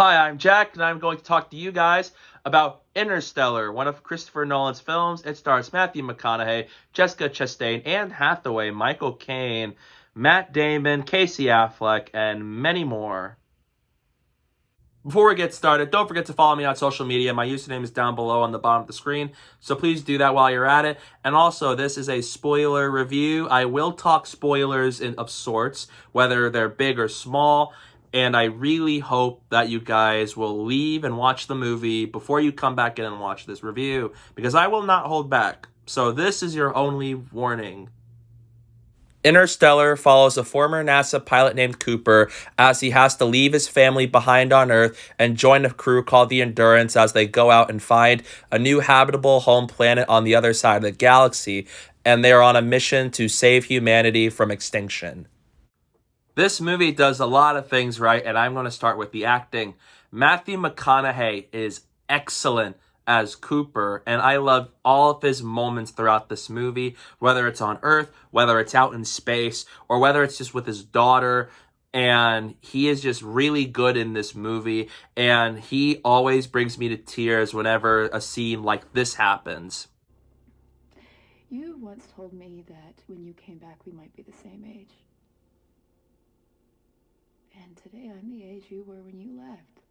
Hi, I'm Jack, and I'm going to talk to you guys about Interstellar, one of Christopher Nolan's films. It stars Matthew McConaughey, Jessica Chastain, Anne Hathaway, Michael Caine, Matt Damon, Casey Affleck, and many more. Before we get started, don't forget to follow me on social media. My username is down below on the bottom of the screen, so please do that while you're at it. And also, this is a spoiler review. I will talk spoilers of sorts, whether they're big or small. And I really hope that you guys will leave and watch the movie before you come back in and watch this review, because I will not hold back. So this is your only warning. Interstellar follows a former NASA pilot named Cooper as he has to leave his family behind on Earth and join a crew called the Endurance as they go out and find a new habitable home planet on the other side of the galaxy, and they are on a mission to save humanity from extinction. This movie does a lot of things right, and I'm going to start with the acting. Matthew McConaughey is excellent as Cooper, and I love all of his moments throughout this movie, whether it's on Earth, whether it's out in space, or whether it's just with his daughter. And he is just really good in this movie, and he always brings me to tears whenever a scene like this happens. You once told me that when you came back, we might be the same age. And today I'm the age you were when you left.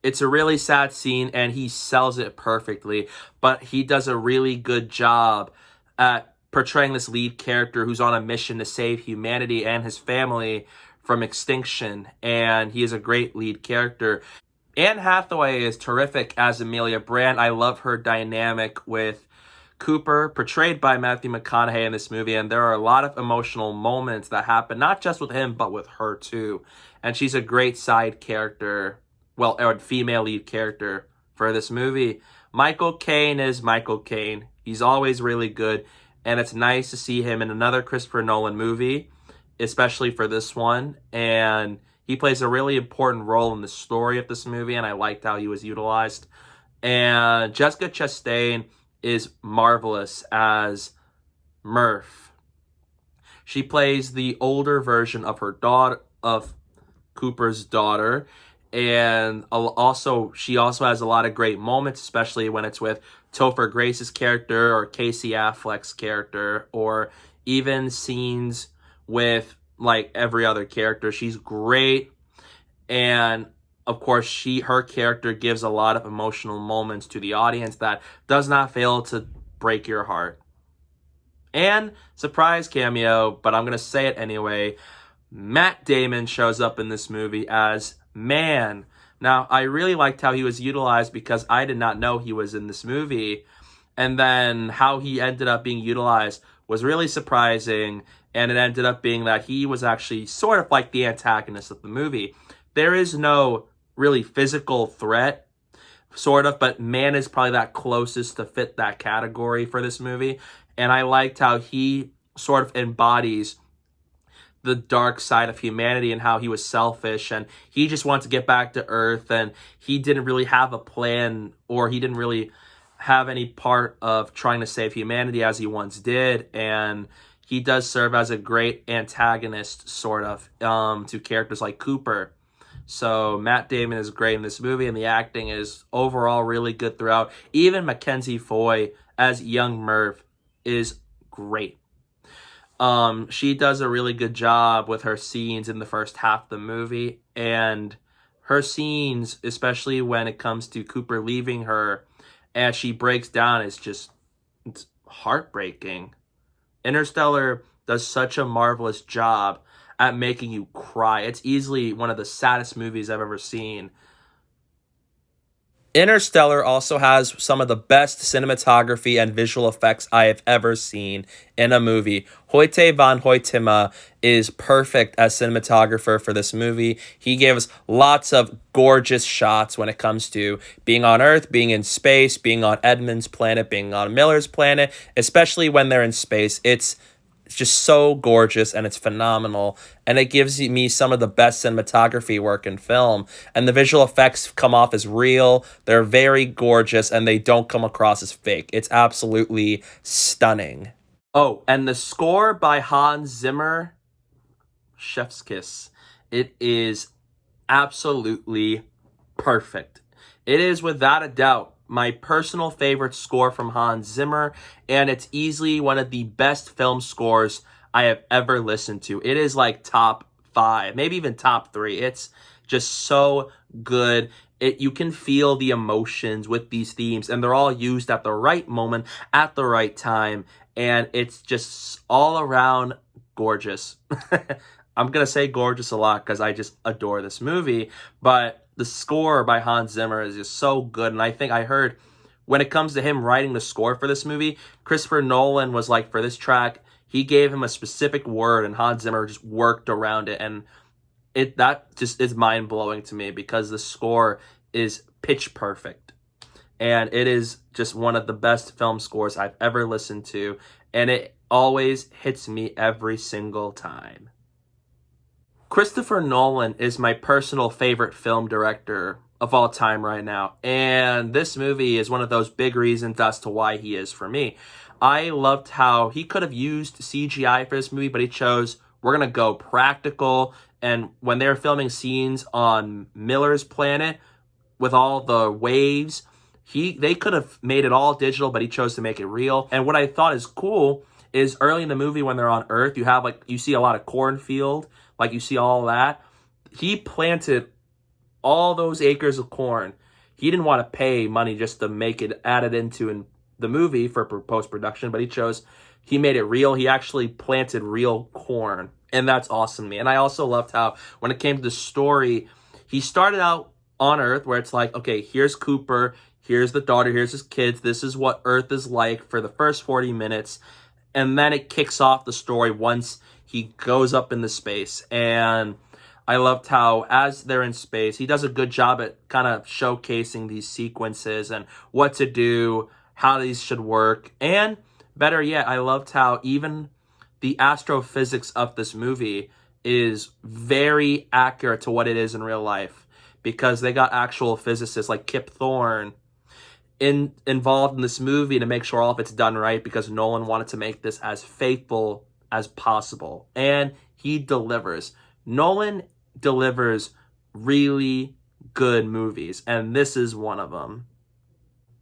It's a really sad scene, and he sells it perfectly, but he does a really good job at portraying this lead character who's on a mission to save humanity and his family from extinction, and he is a great lead character. Anne Hathaway is terrific as Amelia Brand. I love her dynamic with Cooper, portrayed by Matthew McConaughey in this movie, and there are a lot of emotional moments that happen, not just with him, but with her too. And she's a great side character, well, or female lead character for this movie. Michael Caine is Michael Caine. He's always really good, and it's nice to see him in another Christopher Nolan movie, especially for this one. And he plays a really important role in the story of this movie, and I liked how he was utilized. And Jessica Chastain is marvelous as Murph. She plays the older version of her daughter, of Cooper's daughter, and she also has a lot of great moments, especially when it's with Topher Grace's character or Casey Affleck's character, or even scenes with like every other character. She's great, and of course, her character gives a lot of emotional moments to the audience that does not fail to break your heart. And surprise cameo, but I'm going to say it anyway, Matt Damon shows up in this movie as Man. Now, I really liked how he was utilized because I did not know he was in this movie. And then how he ended up being utilized was really surprising. And it ended up being that he was actually sort of like the antagonist of the movie. There is no really physical threat, sort of, but Man is probably that closest to fit that category for this movie. And I liked how he sort of embodies the dark side of humanity and how he was selfish and he just wanted to get back to Earth, and he didn't really have a plan, or he didn't really have any part of trying to save humanity as he once did. And he does serve as a great antagonist, sort of, to characters like Cooper. So Matt Damon is great in this movie, and the acting is overall really good throughout. Even Mackenzie Foy as young Murph is great. She does a really good job with her scenes in the first half of the movie, and her scenes, especially when it comes to Cooper leaving her as she breaks down, it's heartbreaking. Interstellar does such a marvelous job at making you cry. It's easily one of the saddest movies I've ever seen. Interstellar also has some of the best cinematography and visual effects I have ever seen in a movie. Hoyte van Hoytema is perfect as cinematographer for this movie. He gives lots of gorgeous shots when it comes to being on Earth, being in space, being on Edmund's planet, being on Miller's planet, especially when they're in space. It's just so gorgeous, and it's phenomenal, and it gives me some of the best cinematography work in film, and the visual effects come off as real. They're very gorgeous, and they don't come across as fake. It's absolutely stunning. Oh, and the score by Hans Zimmer, chef's kiss. It is absolutely perfect. It is without a doubt my personal favorite score from Hans Zimmer, and it's easily one of the best film scores I have ever listened to. It is like top 5, maybe even top 3. It's just so good. You can feel the emotions with these themes, and they're all used at the right moment, at the right time, and it's just all around gorgeous. I'm going to say gorgeous a lot because I just adore this movie, but the score by Hans Zimmer is just so good. And I think I heard when it comes to him writing the score for this movie, Christopher Nolan was like, for this track, he gave him a specific word and Hans Zimmer just worked around it. And that just is mind-blowing to me because the score is pitch perfect. And it is just one of the best film scores I've ever listened to. And it always hits me every single time. Christopher Nolan is my personal favorite film director of all time right now. And this movie is one of those big reasons as to why he is for me. I loved how he could have used CGI for this movie, but he chose, we're going to go practical. And when they were filming scenes on Miller's planet with all the waves, they could have made it all digital, but he chose to make it real. And what I thought is cool is early in the movie when they're on Earth, you see a lot of cornfield, like you see all that. He planted all those acres of corn. He didn't want to pay money just to make it added into in the movie for post-production, but he made it real. He actually planted real corn, and that's awesome to me. And I also loved how when it came to the story, he started out on Earth where it's like, okay, here's Cooper, here's the daughter, here's his kids, this is what Earth is like for the first 40 minutes. And then it kicks off the story once he goes up into space. And I loved how, as they're in space, he does a good job at kind of showcasing these sequences and what to do, how these should work. And better yet, I loved how even the astrophysics of this movie is very accurate to what it is in real life, because they got actual physicists like Kip Thorne involved in this movie to make sure all of it's done right, because Nolan wanted to make this as faithful as possible. And he delivers. Nolan delivers really good movies, and this is one of them.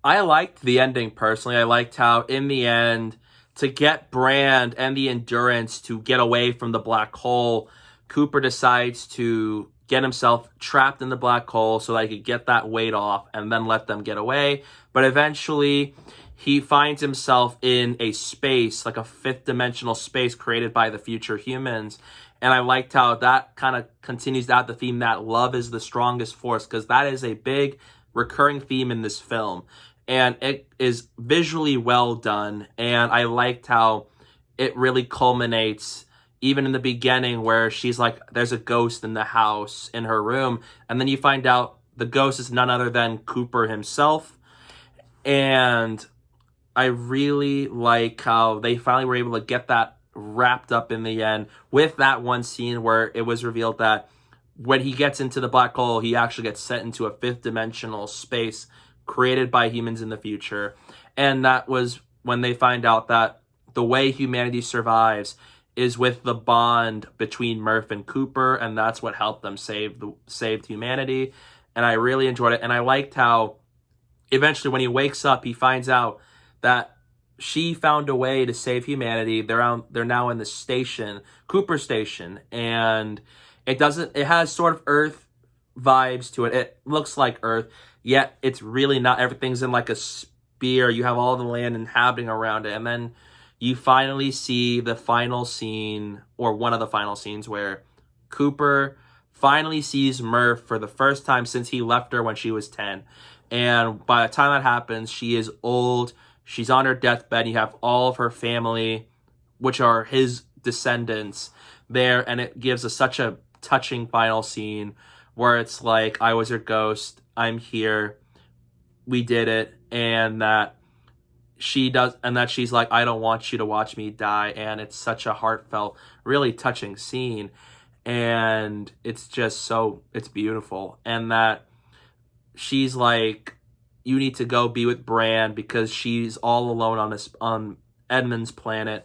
I liked the ending personally. I liked how in the end, to get Brand and the Endurance to get away from the black hole, Cooper decides to get himself trapped in the black hole so that he could get that weight off and then let them get away. But eventually, he finds himself in a space, like a fifth dimensional space created by the future humans. And I liked how that kind of continues to have the theme that love is the strongest force, because that is a big recurring theme in this film. And it is visually well done. And I liked how it really culminates even in the beginning where she's like, there's a ghost in the house in her room. And then you find out the ghost is none other than Cooper himself. And I really like how they finally were able to get that wrapped up in the end with that one scene where it was revealed that when he gets into the black hole, he actually gets sent into a fifth dimensional space created by humans in the future. And that was when they find out that the way humanity survives is with the bond between Murph and Cooper, and that's what helped them saved humanity. And I really enjoyed it. And I liked how eventually when he wakes up, he finds out that she found a way to save humanity. They're now in the station, Cooper Station, and it has sort of Earth vibes to it. It looks like Earth, yet it's really not. Everything's in like a sphere. You have all the land inhabiting around it, and then you finally see the final scene, or one of the final scenes, where Cooper finally sees Murph for the first time since he left her when she was 10. And by the time that happens, she is old. She's on her deathbed. And you have all of her family, which are his descendants, there. And it gives us such a touching final scene where it's like, I was your ghost. I'm here. We did it. And that she's like, I don't want you to watch me die. And it's such a heartfelt, really touching scene. And it's just it's beautiful. And that she's like, you need to go be with Brand because she's all alone on Edmund's planet.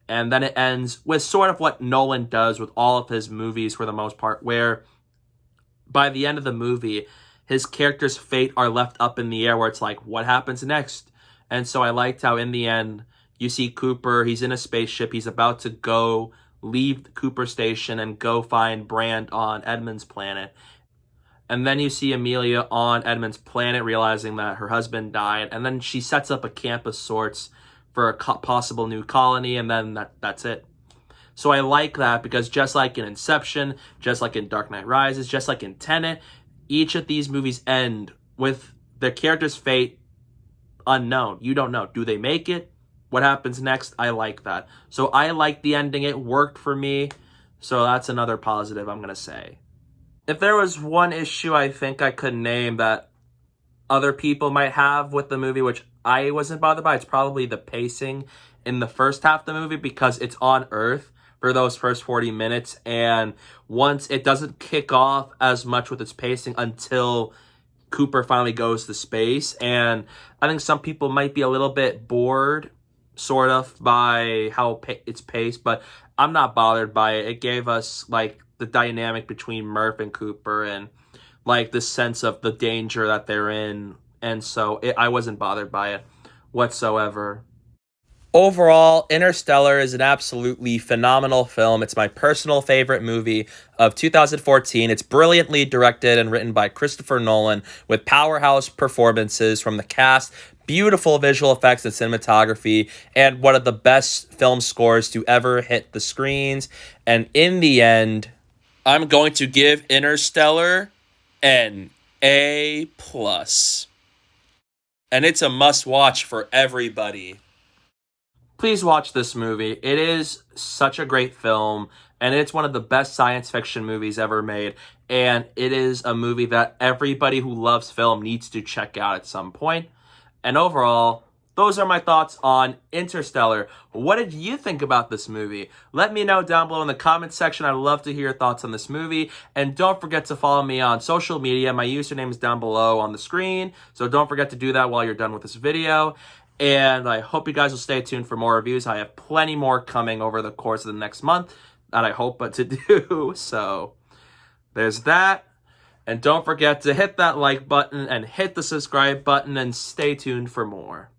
And then it ends with sort of what Nolan does with all of his movies for the most part, where by the end of the movie, his character's fate are left up in the air, where it's like, what happens next? And so I liked how in the end, you see Cooper, he's in a spaceship, he's about to go leave the Cooper station and go find Brand on Edmund's planet. And then you see Amelia on Edmund's planet realizing that her husband died, and then she sets up a camp of sorts for a possible new colony, and then that's it. So I like that because just like in Inception, just like in Dark Knight Rises, just like in Tenet, each of these movies end with their character's fate unknown. You don't know. Do they make it? What happens next? I like that. So I like the ending. It worked for me. So that's another positive I'm going to say. If there was one issue I think I could name that other people might have with the movie, which I wasn't bothered by, it's probably the pacing in the first half of the movie, because it's on Earth for those first 40 minutes. And once it doesn't kick off as much with its pacing until Cooper finally goes to space. And I think some people might be a little bit bored sort of by how it's paced, but I'm not bothered by it. It gave us like the dynamic between Murph and Cooper and like the sense of the danger that they're in. And so I wasn't bothered by it whatsoever. Overall, Interstellar is an absolutely phenomenal film. It's my personal favorite movie of 2014. It's brilliantly directed and written by Christopher Nolan with powerhouse performances from the cast, beautiful visual effects and cinematography, and one of the best film scores to ever hit the screens. And in the end, I'm going to give Interstellar an A+. And it's a must-watch for everybody. Please watch this movie. It is such a great film, and it's one of the best science fiction movies ever made. And it is a movie that everybody who loves film needs to check out at some point. And overall, those are my thoughts on Interstellar. What did you think about this movie? Let me know down below in the comments section. I'd love to hear your thoughts on this movie. And don't forget to follow me on social media. My username is down below on the screen, so don't forget to do that while you're done with this video. And I hope you guys will stay tuned for more reviews. I have plenty more coming over the course of the next month that I hope to do. So there's that. And don't forget to hit that like button and hit the subscribe button and stay tuned for more.